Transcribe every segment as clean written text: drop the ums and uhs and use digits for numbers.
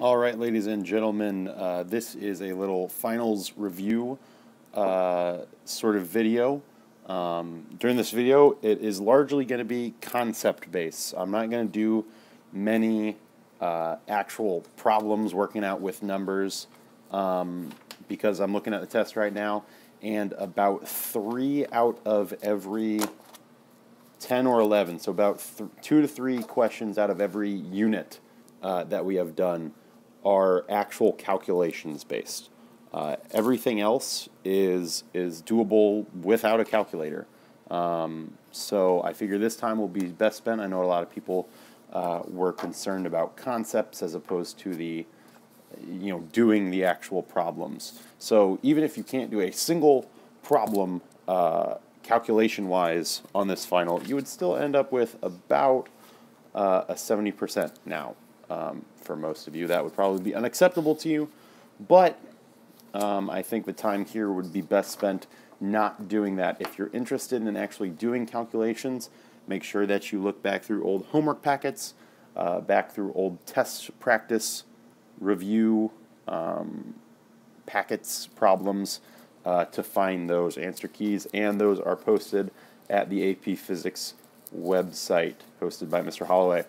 All right, ladies and gentlemen, this is a little finals review sort of video. During this video, it is largely going to be concept-based. I'm not going to do many actual problems working out with numbers because I'm looking at the test right now, and about 3 out of every 10 or 11, so about 2 to 3 questions out of every unit that we have done are actual calculations based. Everything else is doable without a calculator. So I figure this time will be best spent. I know a lot of people were concerned about concepts as opposed to the doing the actual problems. So even if you can't do a single problem calculation-wise on this final, you would still end up with about a 70% now. For most of you, that would probably be unacceptable to you, but I think the time here would be best spent not doing that. If you're interested in actually doing calculations, make sure that you look back through old homework packets, back through old test practice review packets, problems, to find those answer keys, and those are posted at the AP Physics website, hosted by Mr. Holloway.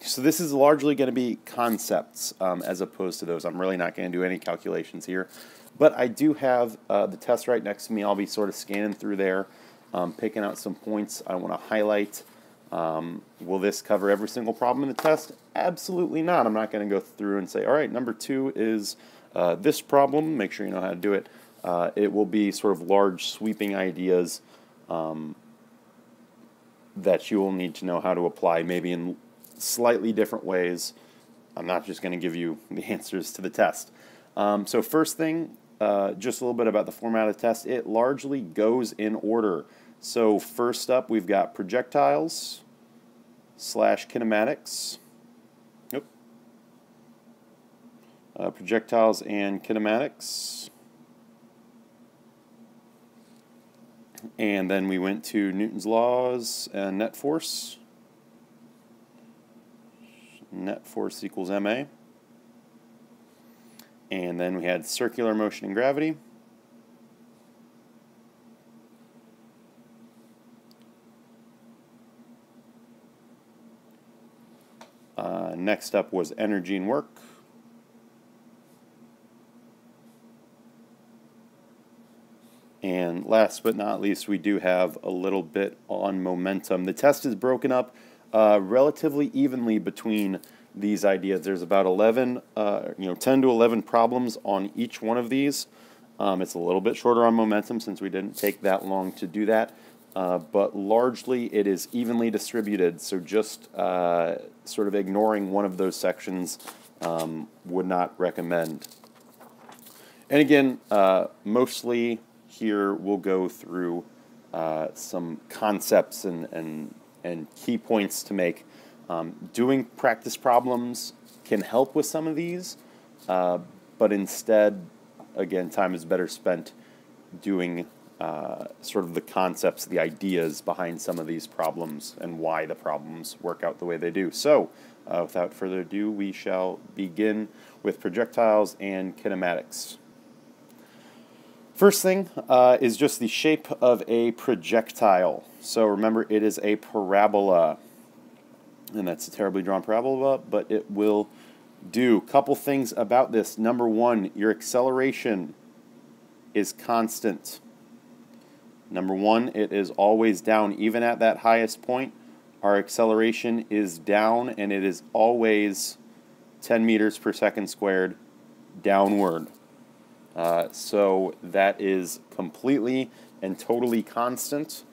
So this is largely going to be concepts as opposed to those. I'm really not going to do any calculations here. But I do have the test right next to me. I'll be sort of scanning through there, picking out some points I want to highlight. Will this cover every single problem in the test? Absolutely not. I'm not going to go through and say, all right, number 2 is this problem. Make sure you know how to do it. It will be sort of large, sweeping ideas that you will need to know how to apply, maybe in slightly different ways. I'm not just going to give you the answers to the test. So first thing, just a little bit about the format of the test. It largely goes in order. So first up, we've got projectiles / kinematics. Nope. Projectiles and kinematics. And then we went to Newton's laws and net force. Net force equals ma. And then we had circular motion and gravity. Next up was energy and work. And last but not least, we do have a little bit on momentum. The test is broken up relatively evenly between these ideas. There's about 10 to 11 problems on each one of these. It's a little bit shorter on momentum since we didn't take that long to do that, but largely it is evenly distributed, so just sort of ignoring one of those sections would not recommend. And again, mostly here we'll go through some concepts and key points to make. Doing practice problems can help with some of these, but instead, again, time is better spent doing sort of the concepts, the ideas behind some of these problems and why the problems work out the way they do. So, without further ado, we shall begin with projectiles and kinematics. First thing is just the shape of a projectile. So remember, it is a parabola. And that's a terribly drawn parabola, but it will do. Couple things about this. Number 1, your acceleration is constant. Number 1, it is always down. Even at that highest point, our acceleration is down, and it is always 10 meters per second squared downward. So that is completely and totally constant.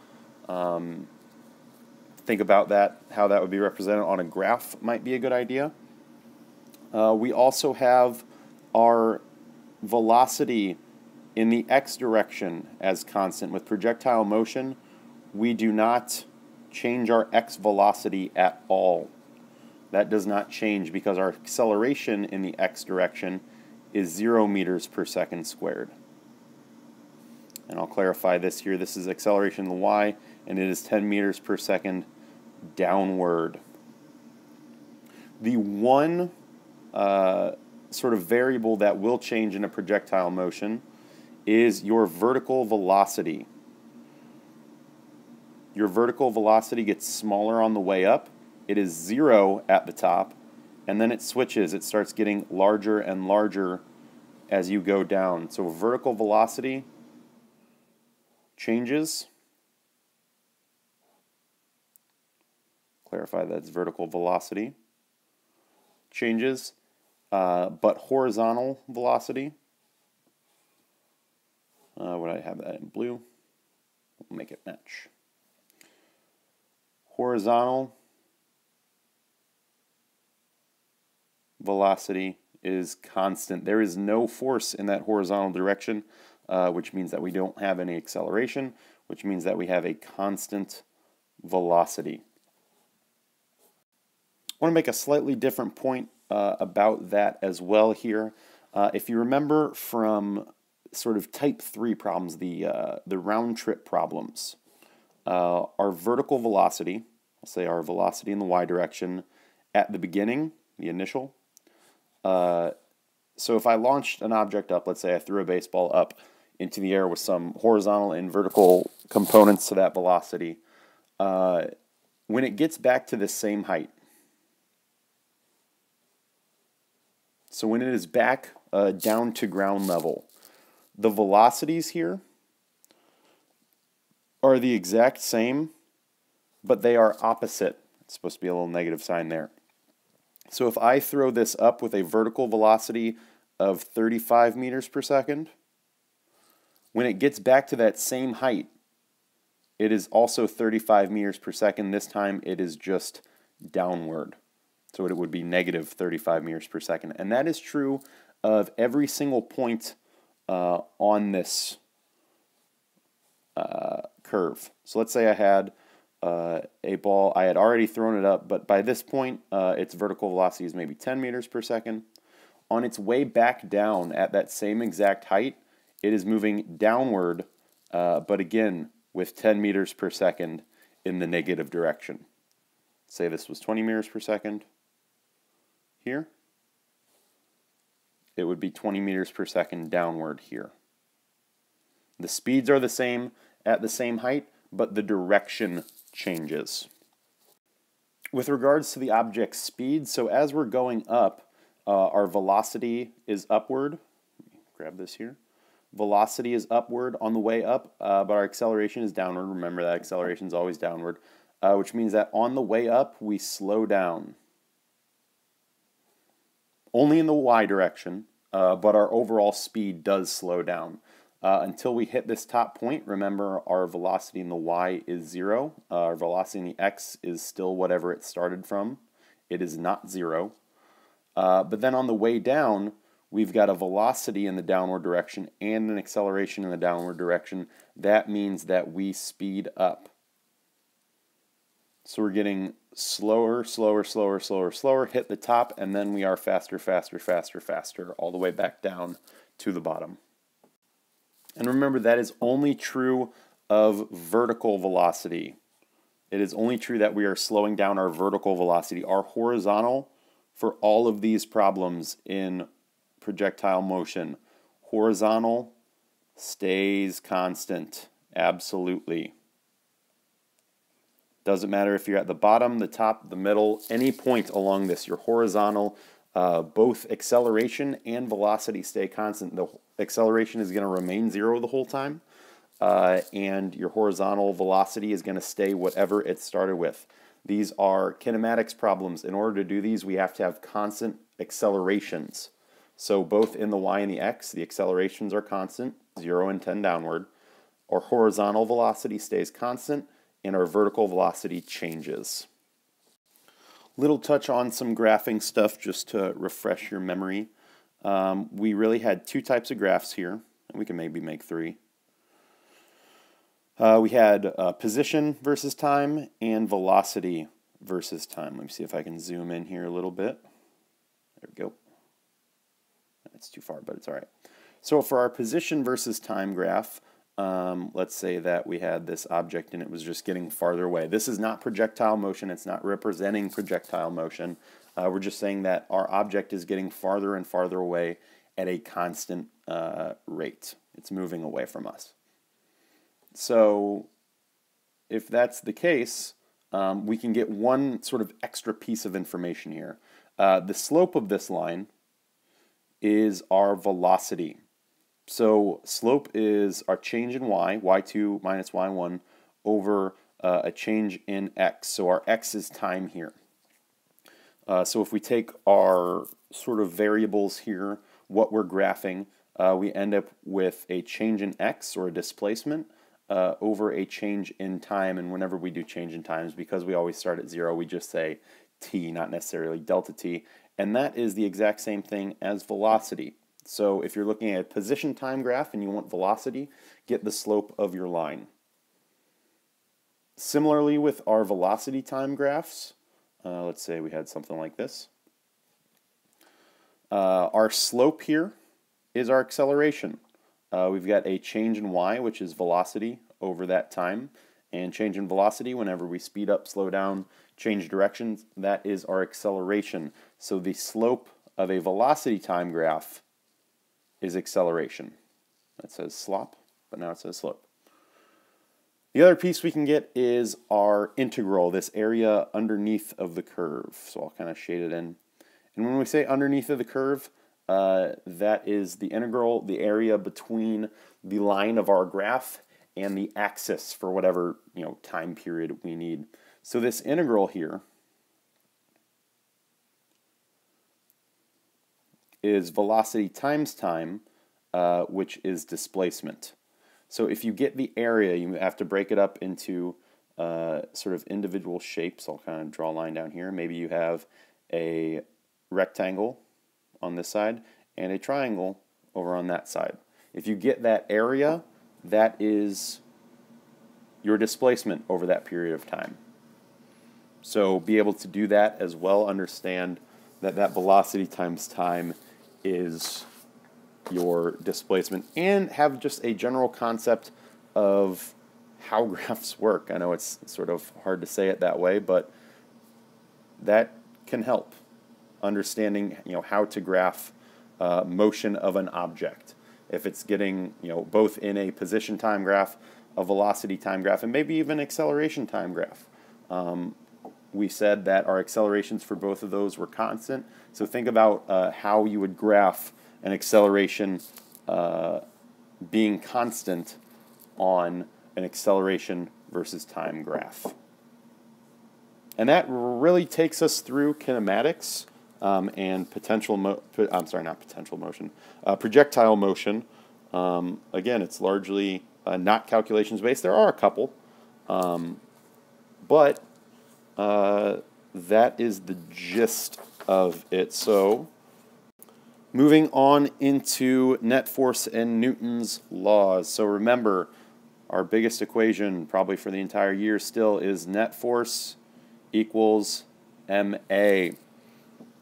Think about that, how that would be represented on a graph might be a good idea. We also have our velocity in the x direction as constant. With projectile motion, we do not change our x velocity at all. That does not change because our acceleration in the x direction is 0 meters per second squared. And I'll clarify this here. This is acceleration in the y, and it is 10 meters per second downward. The one sort of variable that will change in a projectile motion is your vertical velocity. Your vertical velocity gets smaller on the way up. It is 0 at the top, and then it switches. It starts getting larger and larger as you go down. So vertical velocity changes. Clarify that's vertical velocity changes, but horizontal velocity, would I have that in blue? We'll make it match. Horizontal velocity is constant. There is no force in that horizontal direction, which means that we don't have any acceleration, which means that we have a constant velocity. I want to make a slightly different point about that as well here. If you remember from sort of type 3 problems, the round trip problems, our vertical velocity, I'll say our velocity in the y direction at the beginning, the initial. So if I launched an object up, let's say I threw a baseball up into the air with some horizontal and vertical components to that velocity, when it gets back to the same height, so when it is back down to ground level, the velocities here are the exact same, but they are opposite. It's supposed to be a little negative sign there. So if I throw this up with a vertical velocity of 35 meters per second, when it gets back to that same height, it is also 35 meters per second. This time it is just downward. So it would be negative 35 meters per second. And that is true of every single point on this curve. So let's say I had a ball, I had already thrown it up, but by this point its vertical velocity is maybe 10 meters per second. On its way back down at that same exact height, it is moving downward, but again with 10 meters per second in the negative direction. Say this was 20 meters per second. Here, it would be 20 meters per second downward here. The speeds are the same at the same height, but the direction changes. With regards to the object's speed, so as we're going up, our velocity is upward. Let me grab this here. Velocity is upward on the way up, but our acceleration is downward. Remember that acceleration is always downward, which means that on the way up, we slow down. Only in the y direction, but our overall speed does slow down. Until we hit this top point, remember our velocity in the y is 0. Our velocity in the x is still whatever it started from. It is not 0. But then on the way down, we've got a velocity in the downward direction and an acceleration in the downward direction. That means that we speed up. So we're getting slower, slower, slower, slower, slower, hit the top, and then we are faster, faster, faster, faster, all the way back down to the bottom. And remember, that is only true of vertical velocity. It is only true that we are slowing down our vertical velocity. Our horizontal, for all of these problems in projectile motion, horizontal stays constant, absolutely. Doesn't matter if you're at the bottom, the top, the middle, any point along this, your horizontal, both acceleration and velocity stay constant. The acceleration is going to remain 0 the whole time, and your horizontal velocity is going to stay whatever it started with. These are kinematics problems. In order to do these, we have to have constant accelerations. So both in the y and the x, the accelerations are constant, 0 and 10 downward. Our horizontal velocity stays constant, and our vertical velocity changes. Little touch on some graphing stuff just to refresh your memory. We really had 2 types of graphs here, and we can maybe make 3. We had position versus time and velocity versus time. Let me see if I can zoom in here a little bit. There we go. That's too far, but it's all right. So for our position versus time graph, let's say that we had this object and it was just getting farther away. This is not projectile motion. It's not representing projectile motion. We're just saying that our object is getting farther and farther away at a constant rate. It's moving away from us. So if that's the case, we can get one sort of extra piece of information here. The slope of this line is our velocity. So slope is our change in y, y2 minus y1, over a change in x. So our x is time here. So if we take our sort of variables here, what we're graphing, we end up with a change in x, or a displacement, over a change in time. And whenever we do change in times, because we always start at 0, we just say t, not necessarily delta t. And that is the exact same thing as velocity. So if you're looking at a position time graph and you want velocity, get the slope of your line. Similarly with our velocity time graphs, let's say we had something like this. Our slope here is our acceleration. We've got a change in y, which is velocity over that time, and change in velocity whenever we speed up, slow down, change directions, that is our acceleration. So the slope of a velocity time graph is acceleration. That says slop, but now it says slope. The other piece we can get is our integral, this area underneath of the curve. So I'll kind of shade it in. And when we say underneath of the curve, that is the integral, the area between the line of our graph and the axis for whatever time period we need. So this integral here is velocity times time, which is displacement. So if you get the area, you have to break it up into sort of individual shapes. I'll kind of draw a line down here. Maybe you have a rectangle on this side and a triangle over on that side. If you get that area, that is your displacement over that period of time. So be able to do that as well. Understand that that velocity times time is your displacement, and have just a general concept of how graphs work. I know it's sort of hard to say it that way, but that can help understanding how to graph motion of an object. If it's getting both in a position time graph, a velocity time graph, and maybe even acceleration time graph. We said that our accelerations for both of those were constant, so think about how you would graph an acceleration being constant on an acceleration versus time graph. And that really takes us through kinematics and projectile motion. Again, it's largely not calculations based. There are a couple, but that is the gist of it. So moving on into net force and Newton's laws. So remember, our biggest equation probably for the entire year still is net force equals ma.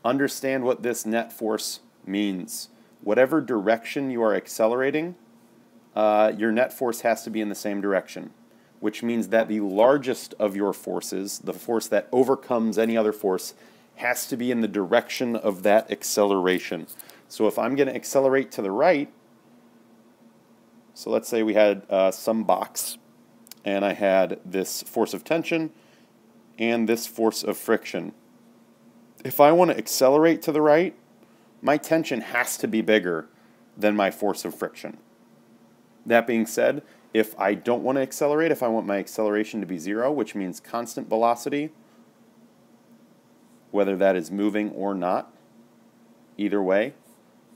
Understand what this net force means. Whatever direction you are accelerating, your net force has to be in the same direction, which means that the largest of your forces, the force that overcomes any other force, has to be in the direction of that acceleration. So if I'm going to accelerate to the right, so let's say we had some box, and I had this force of tension and this force of friction. If I want to accelerate to the right, my tension has to be bigger than my force of friction. That being said, if I don't want to accelerate, if I want my acceleration to be 0, which means constant velocity, whether that is moving or not, either way,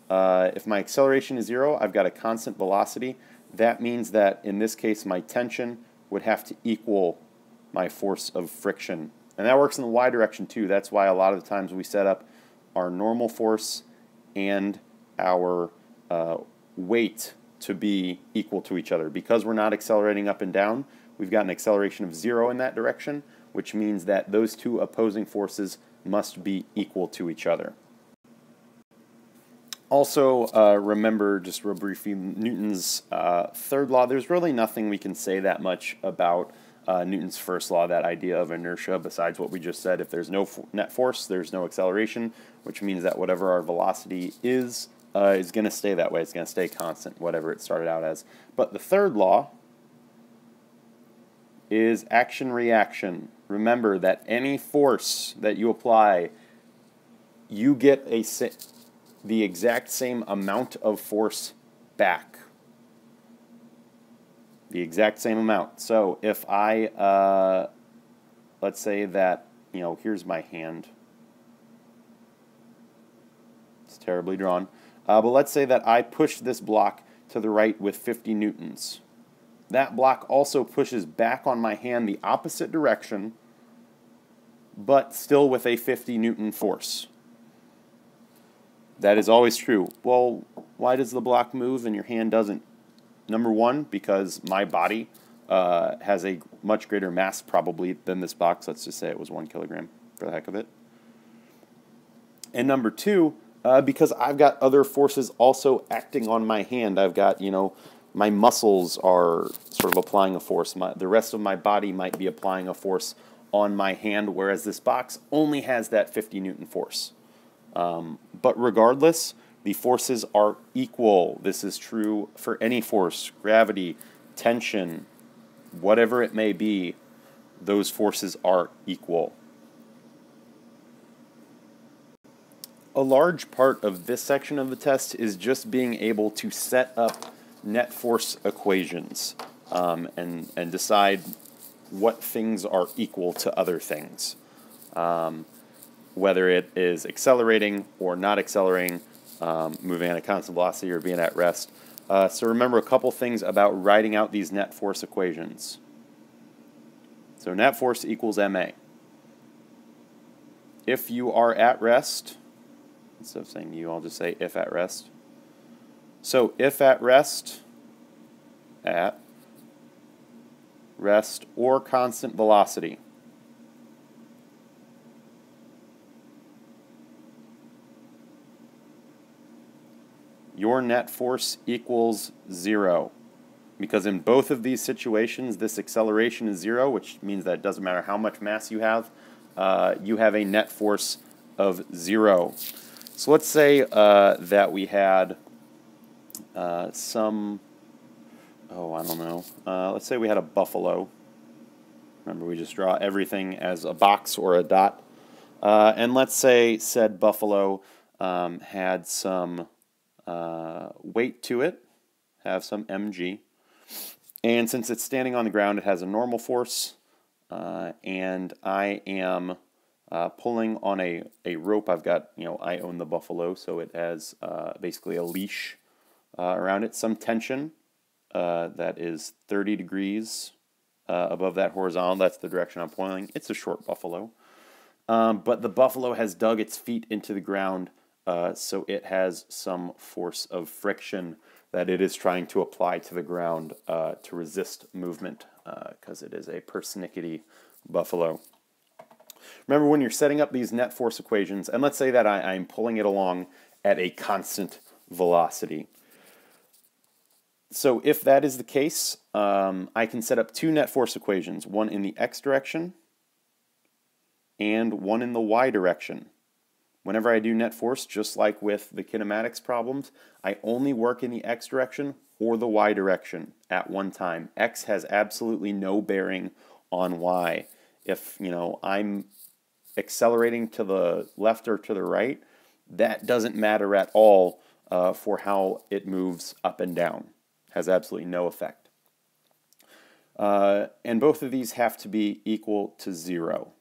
if my acceleration is 0, I've got a constant velocity. That means that in this case my tension would have to equal my force of friction. And that works in the y direction too. That's why a lot of the times we set up our normal force and our weight to be equal to each other. Because we're not accelerating up and down, we've got an acceleration of 0 in that direction, which means that those two opposing forces must be equal to each other. Also, remember, just real briefly, Newton's third law. There's really nothing we can say that much about Newton's first law, that idea of inertia, besides what we just said. If there's no net force, there's no acceleration, which means that whatever our velocity is going to stay that way. It's going to stay constant, whatever it started out as. But the third law is action-reaction. Remember that any force that you apply, you get the exact same amount of force back. The exact same amount. So if I, let's say that, here's my hand. It's terribly drawn. But let's say that I push this block to the right with 50 newtons. That block also pushes back on my hand the opposite direction, but still with a 50 Newton force. That is always true. Well, why does the block move and your hand doesn't? Number one, because my body has a much greater mass probably than this box. Let's just say it was 1 kilogram for the heck of it. And number two, because I've got other forces also acting on my hand. I've got, my muscles are sort of applying a force. The rest of my body might be applying a force on my hand, whereas this box only has that 50 Newton force. But regardless, the forces are equal. This is true for any force, gravity, tension, whatever it may be, those forces are equal. A large part of this section of the test is just being able to set up net force equations and decide what things are equal to other things. Whether it is accelerating or not accelerating, moving at a constant velocity or being at rest. So remember a couple things about writing out these net force equations. So net force equals ma. If you are at rest, instead of saying you, I'll just say if at rest. So if at rest or constant velocity, your net force equals 0. Because in both of these situations, this acceleration is 0, which means that it doesn't matter how much mass you have a net force of 0. So let's say that we had some, I don't know, let's say we had a buffalo. Remember, we just draw everything as a box or a dot. And let's say said buffalo had some weight to it, have some mg. And since it's standing on the ground, it has a normal force, and I am pulling on a rope. I've got, I own the buffalo, so it has basically a leash around it, some tension that is 30 degrees above that horizontal. That's the direction I'm pointing. It's a short buffalo. But the buffalo has dug its feet into the ground, so it has some force of friction that it is trying to apply to the ground to resist movement, because it is a persnickety buffalo. Remember, when you're setting up these net force equations, and let's say that I'm pulling it along at a constant velocity. So if that is the case, I can set up two net force equations, one in the x direction and one in the y direction. Whenever I do net force, just like with the kinematics problems, I only work in the x direction or the y direction at one time. X has absolutely no bearing on y. If, I'm accelerating to the left or to the right, that doesn't matter at all for how it moves up and down. Has absolutely no effect. And both of these have to be equal to 0.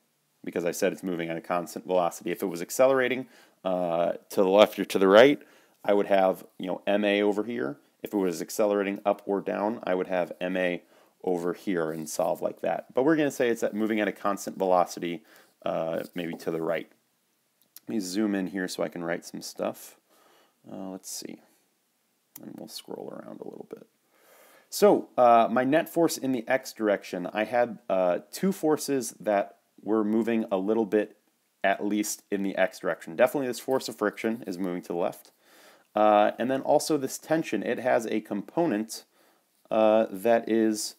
Because I said it's moving at a constant velocity. If it was accelerating to the left or to the right, I would have ma over here. If it was accelerating up or down, I would have ma over here and solve like that. But we're going to say it's moving at a constant velocity, maybe to the right. Let me zoom in here so I can write some stuff. Let's see. And we'll scroll around a little bit. So my net force in the x direction, I had two forces that we're moving a little bit, at least in the x direction. Definitely this force of friction is moving to the left. And then also this tension, it has a component that is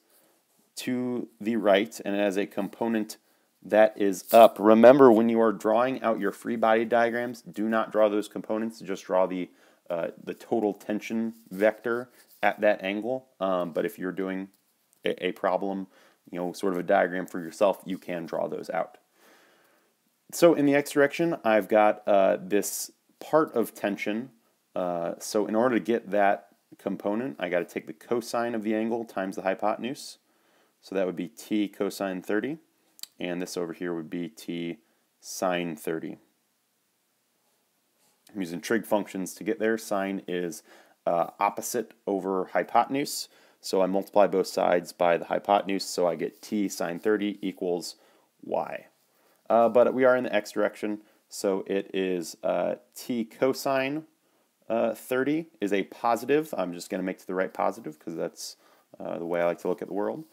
to the right and it has a component that is up. Remember, when you are drawing out your free body diagrams, do not draw those components. Just draw the total tension vector at that angle. But if you're doing a problem, sort of a diagram for yourself, you can draw those out. So in the x direction, I've got this part of tension. So in order to get that component, I got to take the cosine of the angle times the hypotenuse. So that would be t cosine 30. And this over here would be t sine 30. I'm using trig functions to get there. Sine is opposite over hypotenuse. So I multiply both sides by the hypotenuse, so I get t sine 30 equals y. But we are in the x direction, so it is t cosine 30 is a positive. I'm just going to make to the right positive because that's the way I like to look at the world.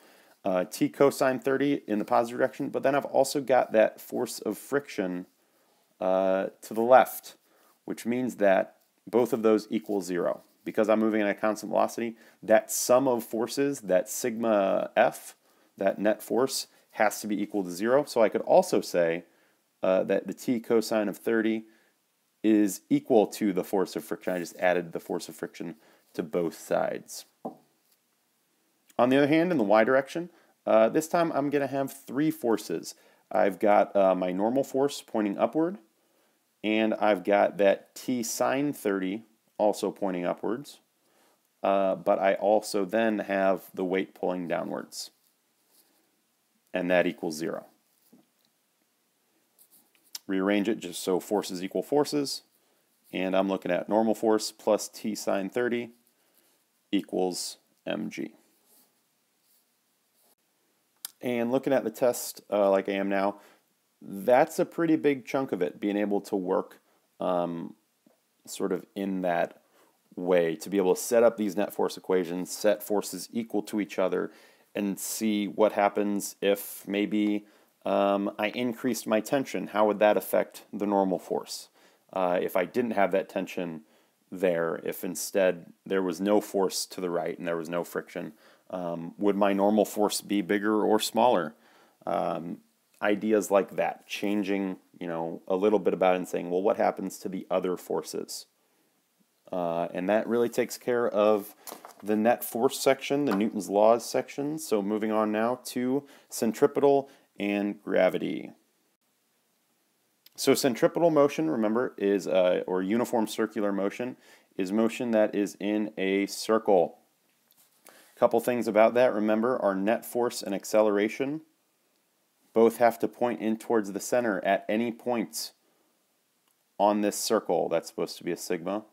T cosine 30 in the positive direction, but then I've also got that force of friction to the left, which means that both of those equal 0. Because I'm moving at a constant velocity, that sum of forces, that sigma f, that net force, has to be equal to 0. So I could also say that the t cosine of 30 is equal to the force of friction. I just added the force of friction to both sides. On the other hand, in the y direction, this time I'm going to have 3 forces. I've got my normal force pointing upward, and I've got that t sine 30 also pointing upwards, but I also then have the weight pulling downwards, and that equals 0. Rearrange it just so forces equal forces, and I'm looking at normal force plus t sine 30 equals mg. And looking at the test like I am now, that's a pretty big chunk of it, being able to work sort of in that way, to be able to set up these net force equations, set forces equal to each other, and see what happens if maybe I increased my tension. How would that affect the normal force? If I didn't have that tension there, if instead there was no force to the right and there was no friction, would my normal force be bigger or smaller? Ideas like that, changing, a little bit about it and saying, well, what happens to the other forces? And that really takes care of the net force section, the Newton's laws section. So moving on now to centripetal and gravity. So centripetal motion, remember, is or uniform circular motion is motion that is in a circle. A couple things about that. Remember, our net force and acceleration both have to point in towards the center at any point on this circle. That's supposed to be a sigma.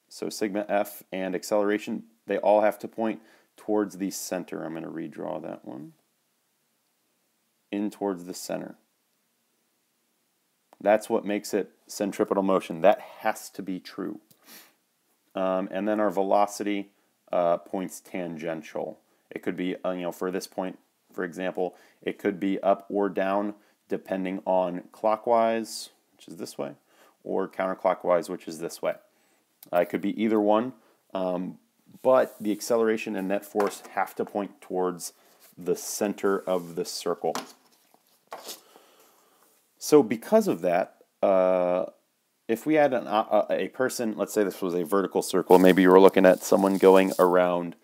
So sigma f and acceleration, they all have to point towards the center. I'm going to redraw that one. In towards the center. That's what makes it centripetal motion. That has to be true. And then our velocity points tangential. It could be, for this point, for example, it could be up or down depending on clockwise, which is this way, or counterclockwise, which is this way. It could be either one, but the acceleration and net force have to point towards the center of the circle. So because of that, if we had a person, let's say this was a vertical circle, maybe you were looking at someone going around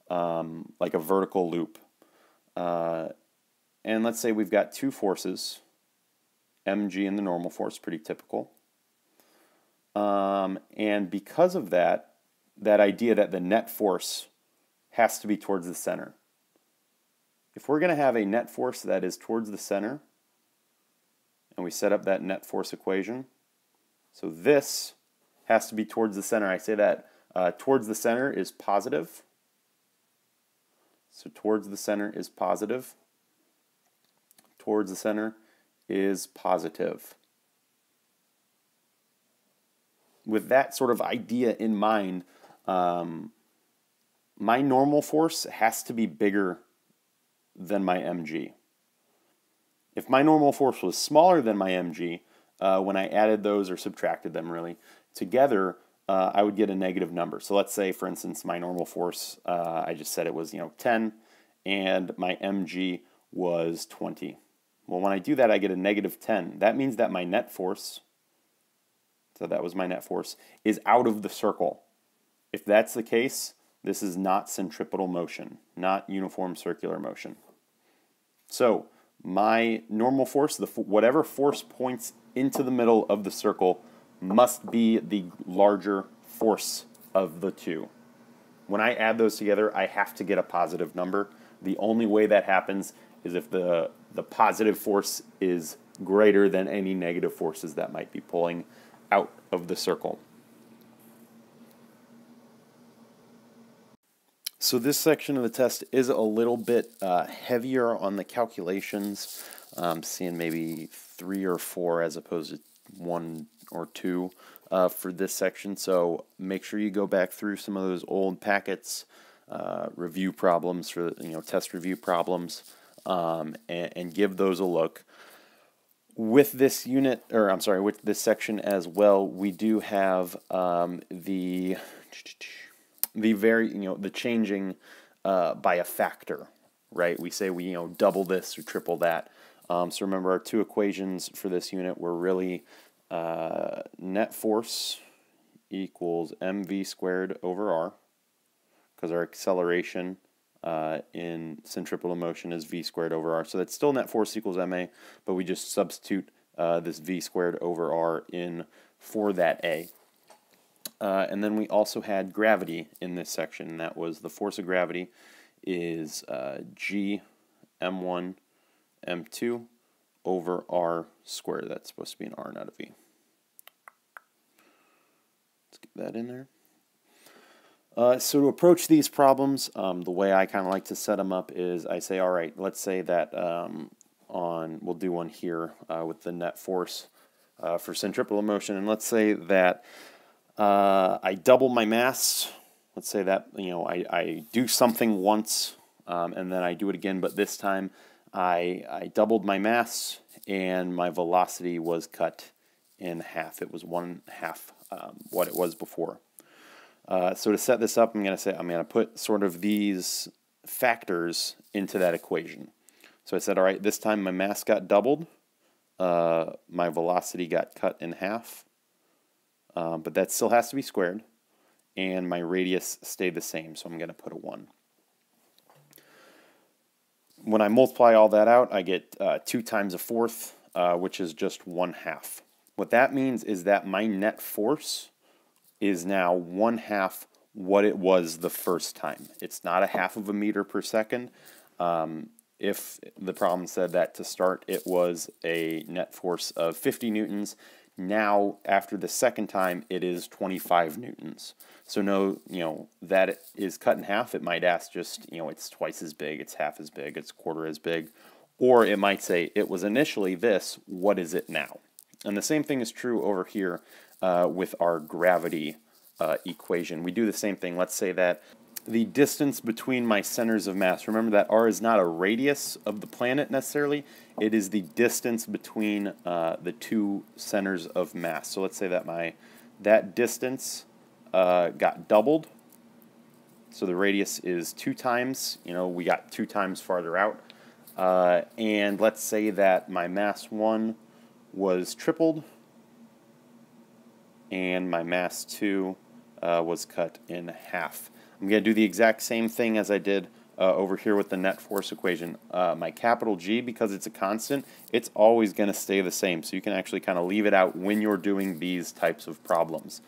like a vertical loop. And let's say we've got 2 forces, mg and the normal force, pretty typical. And because of that, that idea that the net force has to be towards the center. If we're going to have a net force that is towards the center, and we set up that net force equation, so this has to be towards the center. I say that towards the center is positive. So towards the center is positive. Towards the center is positive. With that sort of idea in mind, my normal force has to be bigger than my mg. If my normal force was smaller than my mg, when I added those or subtracted them really together, I would get a negative number. So let's say, for instance, my normal force, I just said it was 10, and my mg was 20. Well, when I do that, I get a negative 10. That means that my net force, so that was my net force, is out of the circle. If that's the case, this is not centripetal motion, not uniform circular motion. So my normal force, whatever force points into the middle of the circle, must be the larger force of the two. When I add those together, I have to get a positive number. The only way that happens is if the positive force is greater than any negative forces that might be pulling out of the circle. So this section of the test is a little bit heavier on the calculations. I'm seeing maybe 3 or 4 as opposed to 1 or 2 for this section. So make sure you go back through some of those old packets, review problems for test review problems, and give those a look. With this unit, or I'm sorry, with this section as well, we do have the changing by a factor, right? We say we double this or triple that. So remember, our two equations for this unit were really net force equals mv squared over r, because our acceleration in centripetal motion is v squared over r. So that's still net force equals ma, but we just substitute this v squared over r in for that a. And then we also had gravity in this section, and that was the force of gravity is g m1 m2 over r squared. That's supposed to be an r, not a v. Let's get that in there. So to approach these problems, the way I kind of like to set them up is I say, all right, let's say that we'll do one here with the net force for centripetal motion, and let's say that I double my mass. Let's say that I do something once and then I do it again, but this time I doubled my mass and my velocity was cut in half. It was 1/2 what it was before. So to set this up, I'm going to put sort of these factors into that equation. So I said, all right, this time my mass got doubled, my velocity got cut in half, but that still has to be squared, and my radius stayed the same, so I'm going to put a 1. When I multiply all that out, I get 2 times a fourth, which is just 1/2. What that means is that my net force is now 1/2 what it was the first time. It's not 1/2 of a meter per second. If the problem said that to start it was a net force of 50 newtons, now after the second time it is 25 newtons. So that it is cut in half. It might ask just, it's twice as big, it's half as big, it's quarter as big. Or it might say it was initially this, what is it now? And the same thing is true over here with our gravity equation. We do the same thing. Let's say that the distance between my centers of mass, remember that r is not a radius of the planet necessarily, it is the distance between the two centers of mass. So let's say that that distance got doubled, so the radius is 2 times, we got 2 times farther out, and let's say that my mass 1 was tripled, and my mass 2 was cut in half. I'm going to do the exact same thing as I did over here with the net force equation. My capital G, because it's a constant, it's always going to stay the same. So you can actually kind of leave it out when you're doing these types of problems.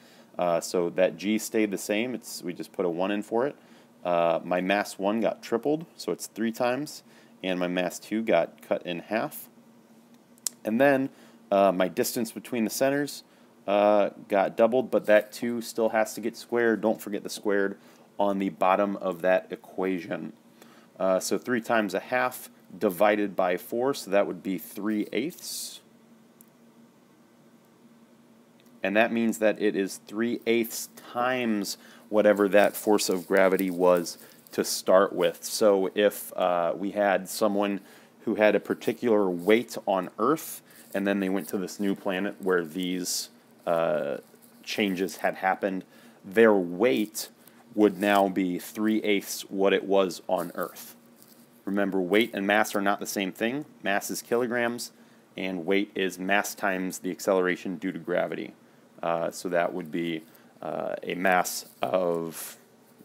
So that G stayed the same. We just put a 1 in for it. My mass 1 got tripled, so it's 3 times. And my mass 2 got cut in half. And then my distance between the centers got doubled, but that 2 still has to get squared. Don't forget the squared on the bottom of that equation. So 3 times 1/2 divided by 4, so that would be 3/8. And that means that it is 3/8 times whatever that force of gravity was to start with. So if we had someone who had a particular weight on Earth, and then they went to this new planet where these changes had happened, their weight would now be 3/8 what it was on Earth. Remember, weight and mass are not the same thing. Mass is kilograms, and weight is mass times the acceleration due to gravity. So that would be a mass of,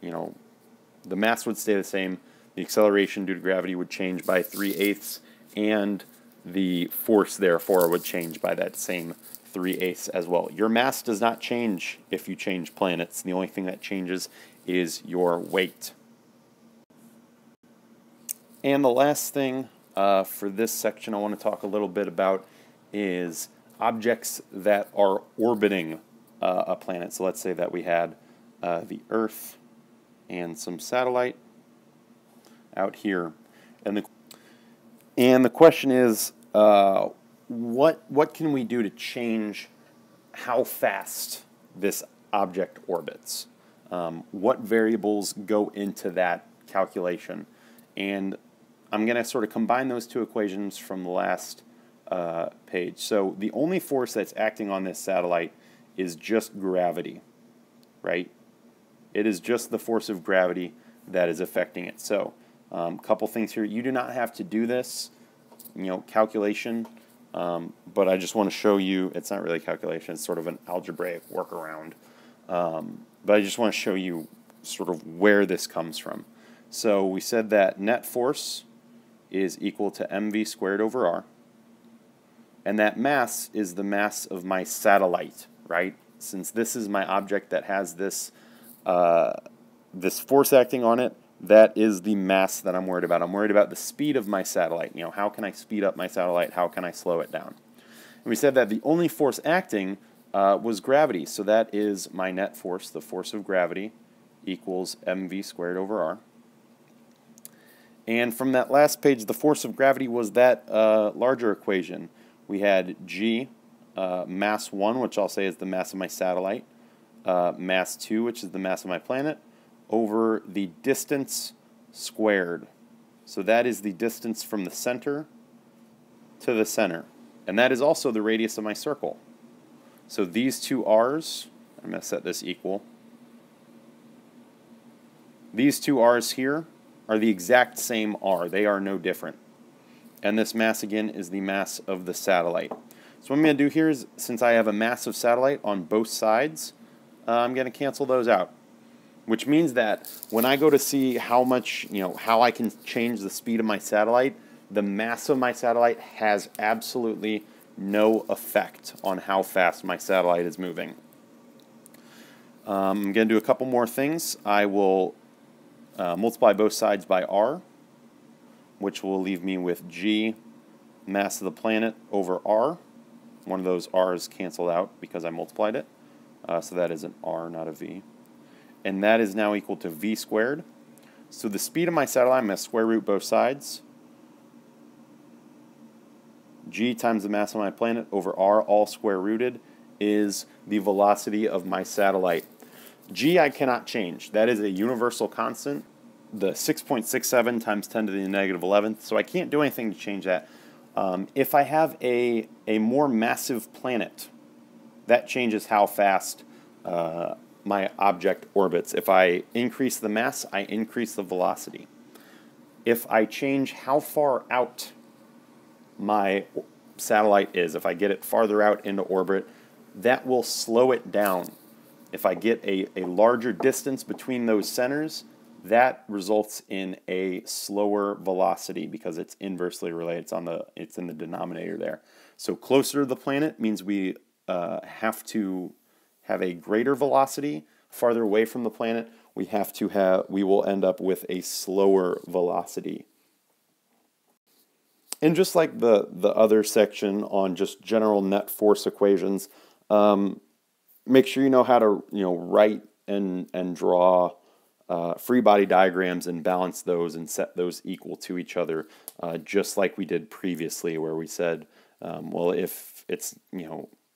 the mass would stay the same. The acceleration due to gravity would change by 3/8, and the force, therefore, would change by that same 3/8 as well. Your mass does not change if you change planets. The only thing that changes is your weight. And the last thing for this section I want to talk a little bit about is objects that are orbiting a planet. So let's say that we had the Earth and some satellite out here. And the question is, what can we do to change how fast this object orbits? What variables go into that calculation? And I'm going to sort of combine those two equations from the last page. So the only force that's acting on this satellite is just gravity, right? It is just the force of gravity that is affecting it. So a couple things here. You do not have to do this, calculation, but I just want to show you, it's not really a calculation, it's sort of an algebraic workaround. But I just want to show you sort of where this comes from. So we said that net force is equal to mv squared over r, and that mass is the mass of my satellite, right? Since this is my object that has this this force acting on it, that is the mass that I'm worried about. I'm worried about the speed of my satellite. How can I speed up my satellite? How can I slow it down? And we said that the only force acting was gravity, so that is my net force, the force of gravity, equals mv squared over r. And from that last page, the force of gravity was that larger equation. We had g, mass 1, which I'll say is the mass of my satellite, mass 2, which is the mass of my planet, over the distance squared. So that is the distance from the center to the center. And that is also the radius of my circle. So these two r's, I'm going to set this equal. These two r's here are the exact same r. They are no different. And this mass, again, is the mass of the satellite. So what I'm going to do here is, since I have a massive satellite on both sides, I'm going to cancel those out. Which means that when I go to see how much, how I can change the speed of my satellite, the mass of my satellite has absolutely no effect on how fast my satellite is moving. I'm going to do a couple more things. I will multiply both sides by r, which will leave me with g, mass of the planet, over r. One of those r's canceled out because I multiplied it. So that is an r, not a v. And that is now equal to v squared. So the speed of my satellite, I'm going to square root both sides. G times the mass of my planet over r, all square rooted, is the velocity of my satellite. G I cannot change. That is a universal constant, the 6.67 times 10 to the negative 11th, so I can't do anything to change that. If I have a more massive planet, that changes how fast my object orbits. If I increase the mass, I increase the velocity. If I change how far out my satellite is, if I get it farther out into orbit, that will slow it down. If I get a larger distance between those centers, that results in a slower velocity because it's inversely related. It's in the denominator there. So closer to the planet means we have to have a greater velocity. Farther away from the planet, we will end up with a slower velocity. And just like the other section on just general net force equations, make sure you know how to write and draw free body diagrams and balance those and set those equal to each other, just like we did previously, where we said, well, if it's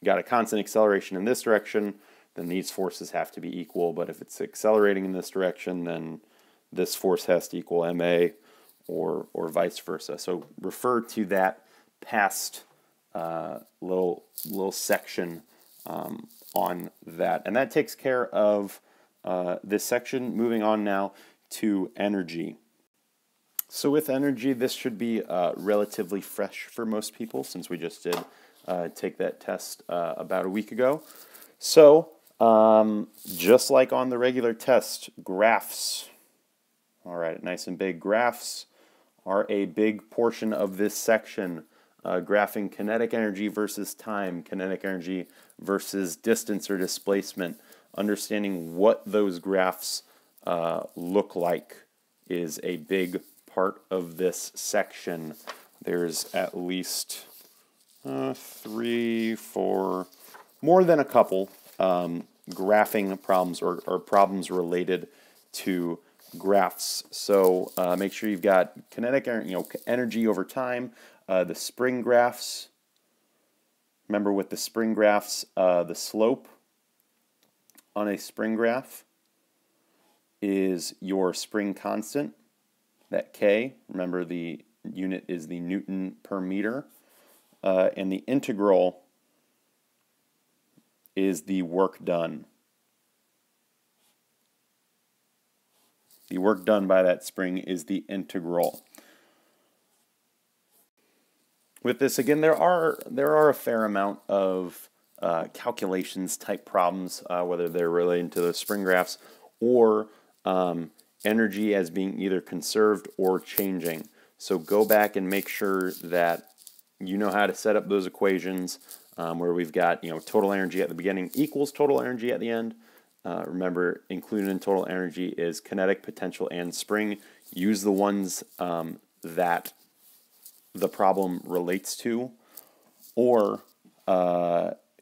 got a constant acceleration in this direction, then these forces have to be equal. But if it's accelerating in this direction, then this force has to equal ma, or vice versa. So refer to that past little section on that. And that takes care of this section. Moving on now to energy. So with energy, this should be relatively fresh for most people since we just did take that test about a week ago. So just like on the regular test, graphs, all right, nice and big, graphs are a big portion of this section. Graphing kinetic energy versus time, kinetic energy versus distance or displacement, understanding what those graphs look like is a big part of this section. There's at least 3, 4, more than a couple graphing problems or problems related to graphs. So make sure you've got kinetic energy over time, the spring graphs. Remember with the spring graphs, the slope on a spring graph is your spring constant, that K. Remember the unit is the Newton per meter. And the integral is the work done. The work done by that spring is the integral. With this, again, there are a fair amount of calculations type problems, whether they're related to the spring graphs or energy as being either conserved or changing. So go back and make sure that you know how to set up those equations where we've got total energy at the beginning equals total energy at the end. Remember, included in total energy is kinetic, potential, and spring. Use the ones that the problem relates to, or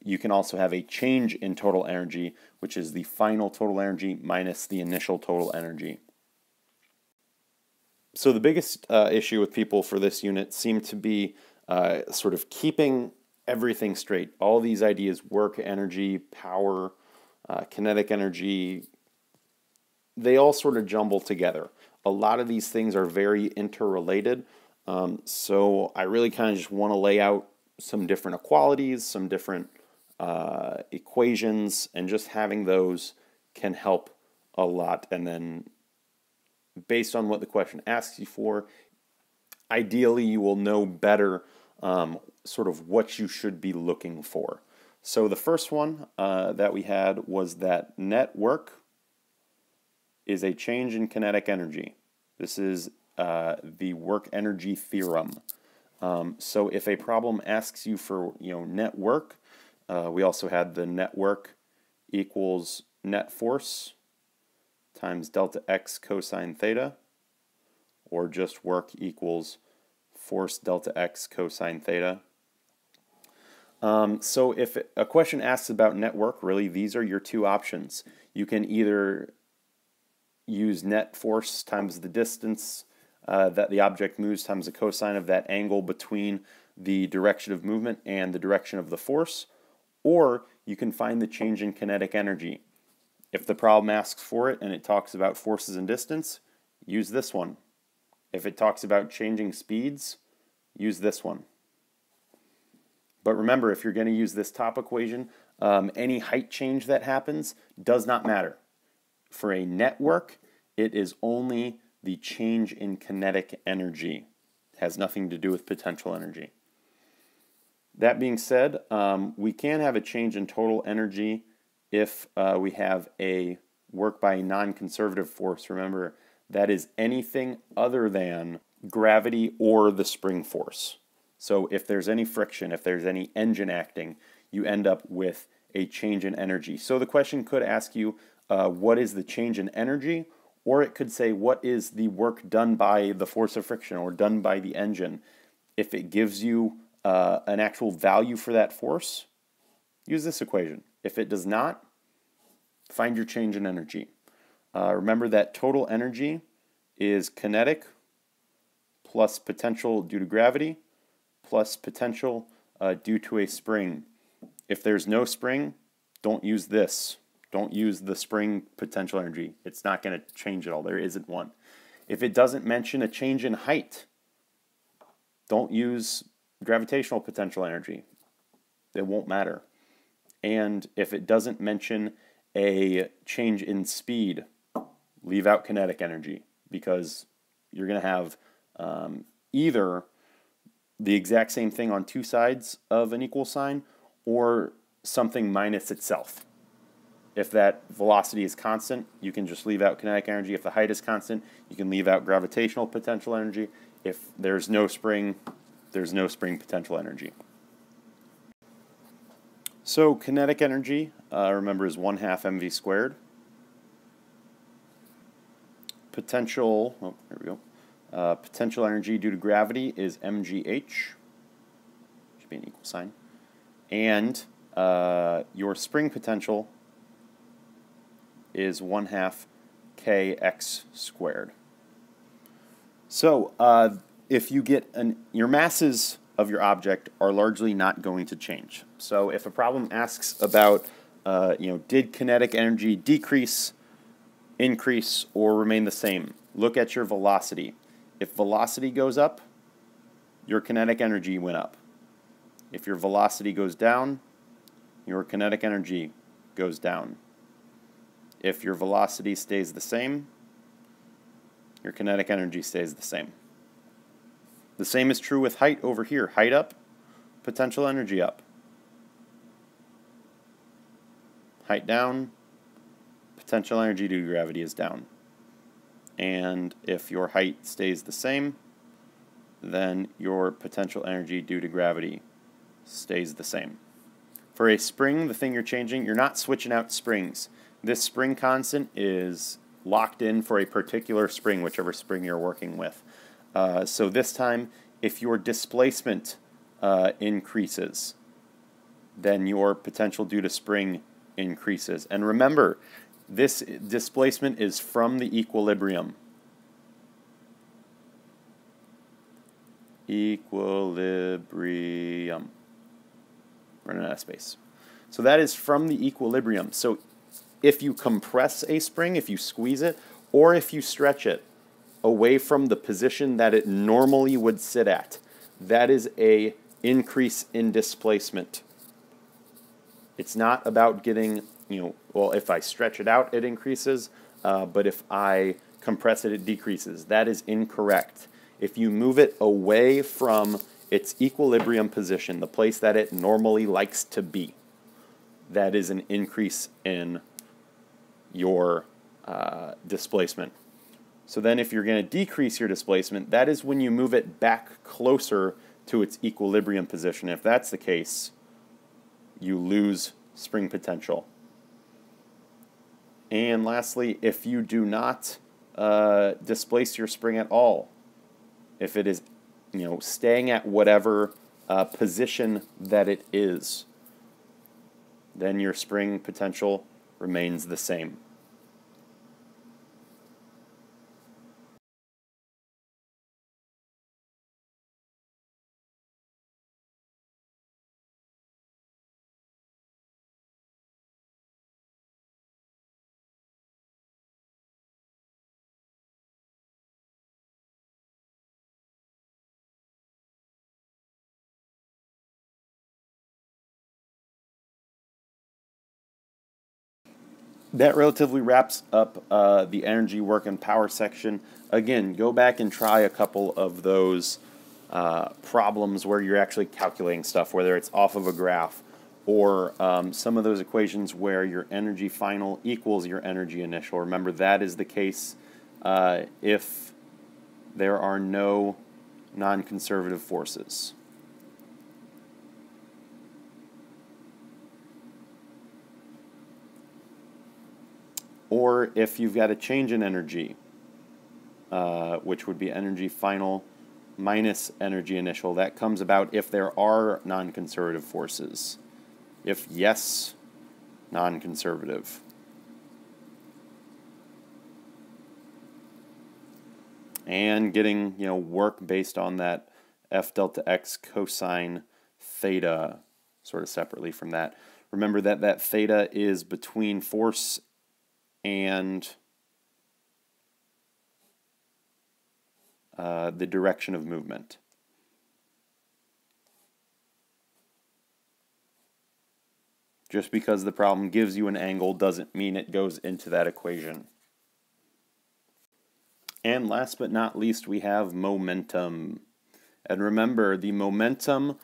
you can also have a change in total energy, which is the final total energy minus the initial total energy. So the biggest issue with people for this unit seem to be sort of keeping everything straight. All these ideas, work, energy, power, kinetic energy, they all sort of jumble together. A lot of these things are very interrelated, so I really kind of just want to lay out some different equalities, some different equations, and just having those can help a lot. And then based on what the question asks you for, ideally you will know better sort of what you should be looking for. So the first one that we had was that net work is a change in kinetic energy. This is the work energy theorem. So if a problem asks you for net work, we also had the net work equals net force times delta x cosine theta, or just work equals force delta x cosine theta. So if a question asks about net work, really these are your two options. You can either use net force times the distance that the object moves times the cosine of that angle between the direction of movement and the direction of the force, or you can find the change in kinetic energy. If the problem asks for it and it talks about forces and distance, use this one. If it talks about changing speeds, use this one. But remember, if you're going to use this top equation, any height change that happens does not matter. For a network, it is only the change in kinetic energy. It has nothing to do with potential energy. That being said, we can have a change in total energy if we have a work by a non-conservative force. Remember, that is anything other than gravity or the spring force. So if there's any friction, if there's any engine acting, you end up with a change in energy. So the question could ask you, what is the change in energy? Or it could say, what is the work done by the force of friction or done by the engine? If it gives you an actual value for that force, use this equation. If it does not, find your change in energy. Remember that total energy is kinetic plus potential due to gravity plus potential due to a spring. If there's no spring, don't use this. Don't use the spring potential energy. It's not going to change at all. There isn't one. If it doesn't mention a change in height, don't use gravitational potential energy. It won't matter. And if it doesn't mention a change in speed, leave out kinetic energy, because you're going to have either the exact same thing on two sides of an equal sign or something minus itself. If that velocity is constant, you can just leave out kinetic energy. If the height is constant, you can leave out gravitational potential energy. If there's no spring potential energy. So kinetic energy, remember, is 1/2 mv squared. Potential, oh, there we go. Potential energy due to gravity is mgh. Should be an equal sign. And your spring potential is 1/2 kx squared. So if you get your masses of your object are largely not going to change. So if a problem asks about, did kinetic energy decrease, increase, or remain the same, look at your velocity. If velocity goes up, your kinetic energy went up. If your velocity goes down, your kinetic energy goes down. If your velocity stays the same, your kinetic energy stays the same. The same is true with height over here. Height up, potential energy up. Height down, potential energy due to gravity is down. And if your height stays the same, then your potential energy due to gravity stays the same. For a spring, the thing you're changing, you're not switching out springs. This spring constant is locked in for a particular spring, whichever spring you're working with. So this time, if your displacement increases, then your potential due to spring increases. And remember, this displacement is from the equilibrium. Equilibrium. Running out of space. So that is from the equilibrium. So if you compress a spring, if you squeeze it, or if you stretch it away from the position that it normally would sit at, that is an increase in displacement. It's not about getting, well, if I stretch it out, it increases, but if I compress it, it decreases. That is incorrect. If you move it away from its equilibrium position, the place that it normally likes to be, that is an increase in your displacement. So then if you're going to decrease your displacement, that is when you move it back closer to its equilibrium position. If that's the case, you lose spring potential. And lastly, if you do not displace your spring at all, if it is staying at whatever position that it is, then your spring potential remains the same. That relatively wraps up the energy, work, and power section. Again, go back and try a couple of those problems where you're actually calculating stuff, whether it's off of a graph or some of those equations where your energy final equals your energy initial. Remember, that is the case if there are no non-conservative forces. Or if you've got a change in energy, which would be energy final minus energy initial. That comes about if there are non-conservative forces. If yes, non-conservative. And getting work based on that F delta x cosine theta sort of separately from that. Remember that that theta is between force and the direction of movement. Just because the problem gives you an angle doesn't mean it goes into that equation. And last but not least, we have momentum. And remember, the momentum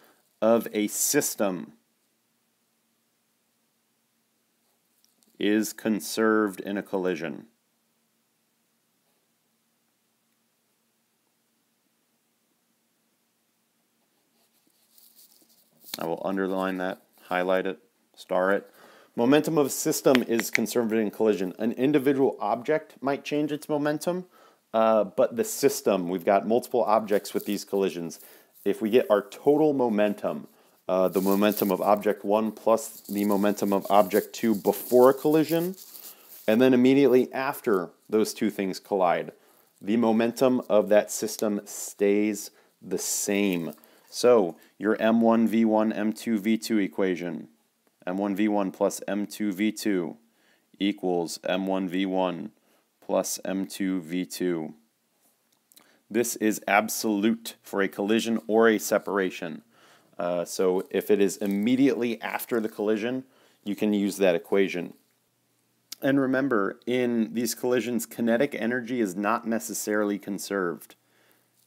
of a system is conserved in a collision. I will underline that, highlight it, star it. Momentum of a system is conserved in collision. An individual object might change its momentum, but the system, we've got multiple objects with these collisions. If we get our total momentum, the momentum of object 1 plus the momentum of object 2 before a collision, and then immediately after those two things collide, the momentum of that system stays the same. So your M1v1, M2v2 equation, M1v1 plus M2v2 equals M1v1 plus M2v2. This is absolute for a collision or a separation. So if it is immediately after the collision, you can use that equation. And remember, in these collisions, kinetic energy is not necessarily conserved.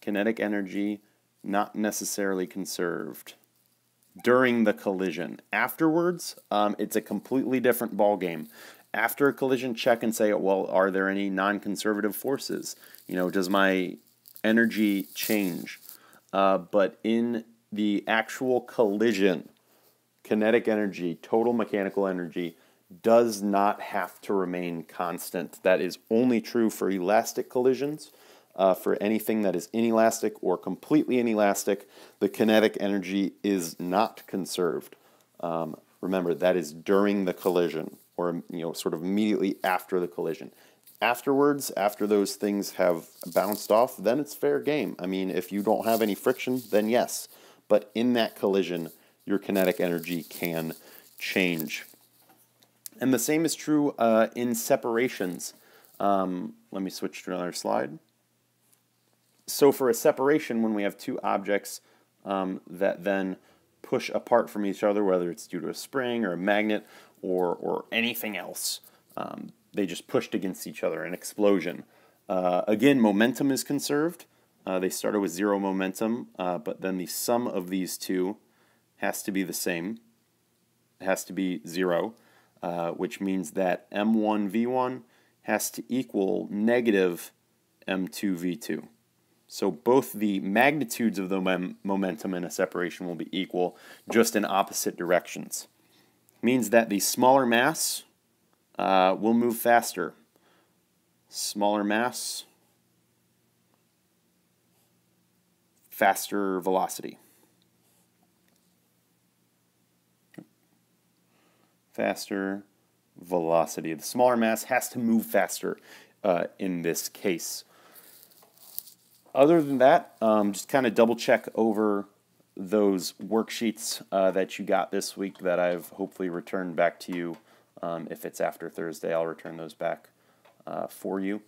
Kinetic energy not necessarily conserved during the collision. Afterwards, it's a completely different ballgame. After a collision, check and say, well, are there any non-conservative forces? You know, does my energy change? But in the actual collision, kinetic energy, total mechanical energy, does not have to remain constant. That is only true for elastic collisions. For anything that is inelastic or completely inelastic, the kinetic energy is not conserved. Remember, that is during the collision, or sort of immediately after the collision. Afterwards, after those things have bounced off, then it's fair game. I mean, if you don't have any friction, then yes. But in that collision, your kinetic energy can change. And the same is true in separations. Let me switch to another slide. So for a separation, when we have two objects that then push apart from each other, whether it's due to a spring or a magnet or anything else, they just pushed against each other, an explosion. Again, momentum is conserved. They started with 0 momentum, but then the sum of these two has to be the same. It has to be 0, which means that M1v1 has to equal negative M2v2. So both the magnitudes of the momentum in a separation will be equal, just in opposite directions. Means that the smaller mass will move faster. Smaller mass, faster velocity. Faster velocity. The smaller mass has to move faster in this case. Other than that, just kind of double check over those worksheets that you got this week that I've hopefully returned back to you. If it's after Thursday, I'll return those back for you.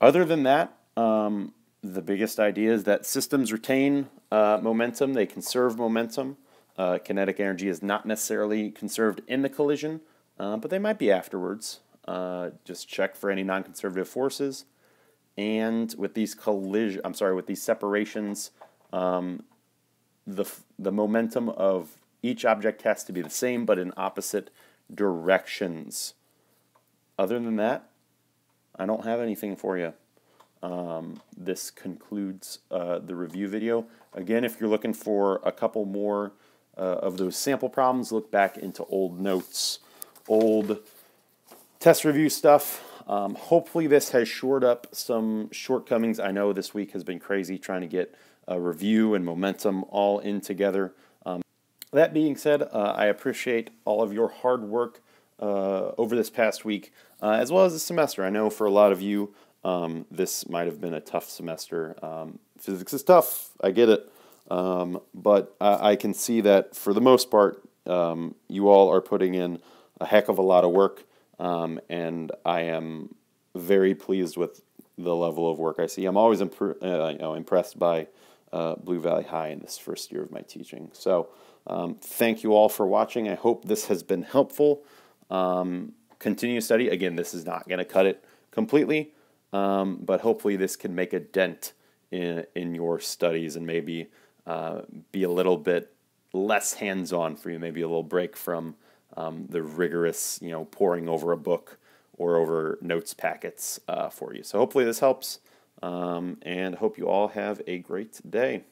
Other than that, the biggest idea is that systems retain momentum. They conserve momentum. Kinetic energy is not necessarily conserved in the collision, but they might be afterwards. Just check for any non-conservative forces. And with these with these separations, the momentum of each object has to be the same, but in opposite directions. Other than that, I don't have anything for you. This concludes the review video. Again, if you're looking for a couple more of those sample problems, look back into old notes, old test review stuff. Hopefully this has shored up some shortcomings. I know this week has been crazy trying to get a review and momentum all in together. That being said, I appreciate all of your hard work over this past week, as well as the semester. I know for a lot of you, this might have been a tough semester. Physics is tough, I get it, but I can see that for the most part, you all are putting in a heck of a lot of work. And I am very pleased with the level of work I see. I'm always impressed by Blue Valley High in this first year of my teaching. So thank you all for watching. I hope this has been helpful. Continue to study. Again, this is not going to cut it completely, but hopefully this can make a dent in your studies and maybe be a little bit less hands-on for you, maybe a little break from the rigorous, poring over a book or over notes packets for you. So hopefully this helps, and hope you all have a great day.